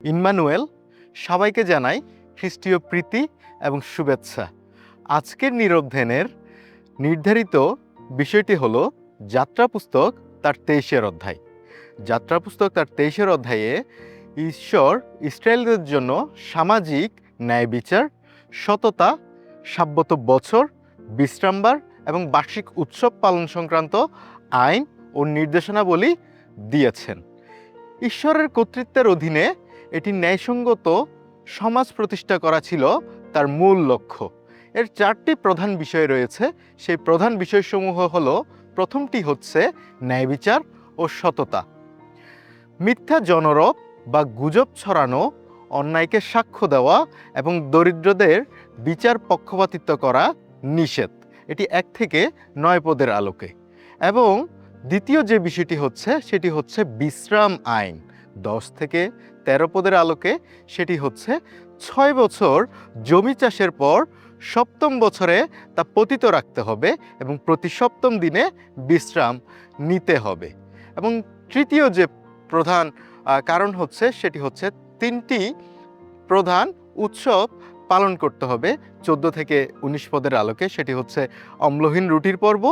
Emmanuel, সবাইকে জানাই খ্রিস্টীয় প্রীতি এবং শুভেচ্ছা। আজকের নীরব ধ্যানের নির্ধারিত বিষয়টি হলো যাত্রা পুস্তক তার 23 অধ্যায়। যাত্রা পুস্তক তার 23 অধ্যায়ে ঈশ্বর ইসরায়েলদের জন্য সামাজিক ন্যায় বিচার, সততা, সাব্বত বছর, বিশ্রামবার এবং বার্ষিক উৎসব পালন সংক্রান্ত আইন ও নির্দেশনাবলী দিয়েছেন। ঈশ্বরের কর্তৃত্বের অধীনে এটি ন্যায়সঙ্গত সমাজ প্রতিষ্ঠা করা ছিল তার মূল লক্ষ্য। এর 4টি প্রধান বিষয় রয়েছে। সেই প্রধান বিষয়সমূহ হলো, প্রথমটি হচ্ছে ন্যায় বিচার ও সততা। মিথ্যা জনরব বা গুজব ছড়ানো, অন্যায়কে সাক্ষ্য দেওয়া এবং দরিদ্রদের বিচার পক্ষপাতিত্ব করা নিষেধ। এটি 1 থেকে 9 পদের আলোকে। এবং দ্বিতীয় যে বিষয়টি হচ্ছে সেটি হচ্ছে বিশ্রাম আইন, 10 থেকে 13 পদের আলোকে। সেটি হচ্ছে 6 বছর জমি চাষের পর 7ম বছরে তা পতিত রাখতে হবে এবং প্রতি 7ম দিনে বিশ্রাম নিতে হবে। এবং তৃতীয় যে প্রধান কারণ হচ্ছে সেটি হচ্ছে 3টি প্রধান উৎসব পালন করতে হবে 14 থেকে 19 পদের আলোকে। সেটি হচ্ছে অম্লহীন রুটির পর্ব,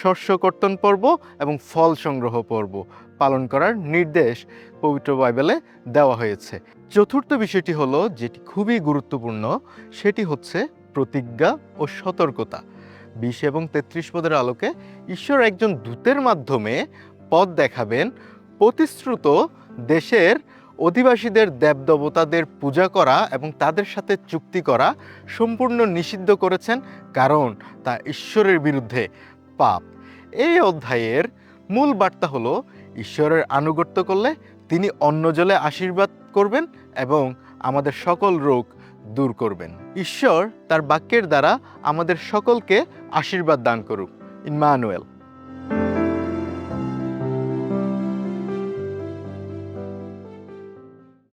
শস্য কর্তন পর্ব এবং ফল সংগ্রহ পর্ব পালন করার নির্দেশ পবিত্র বাইবেলে দেওয়া হয়েছে। চতুর্থ বিষয়টি হলো, যেটি খুবই গুরুত্বপূর্ণ, সেটি হচ্ছে প্রতিজ্ঞা ও সতর্কতা। 20 এবং 33 পদের আলোকে ঈশ্বর একজন দূতের মাধ্যমে পথ দেখাবেন। প্রতিশ্রুত দেশের অধিবাসীদের দেবদেবতাদের পূজা করা এবং তাদের সাথে চুক্তি করা সম্পূর্ণ নিষিদ্ধ করেছেন, কারণ তা ঈশ্বরের বিরুদ্ধে পাপ। এই অধ্যায়ের মূল বার্তা হলো, ঈশ্বরের আনুগত্য করলে তিনি অন্নজলে আশীর্বাদ করবেন এবং আমাদের সকল রোগ দূর করবেন। ঈশ্বর তার বাক্যের দ্বারা আমাদের সকলকে আশীর্বাদ দান করুক। ইম্মানুয়েল।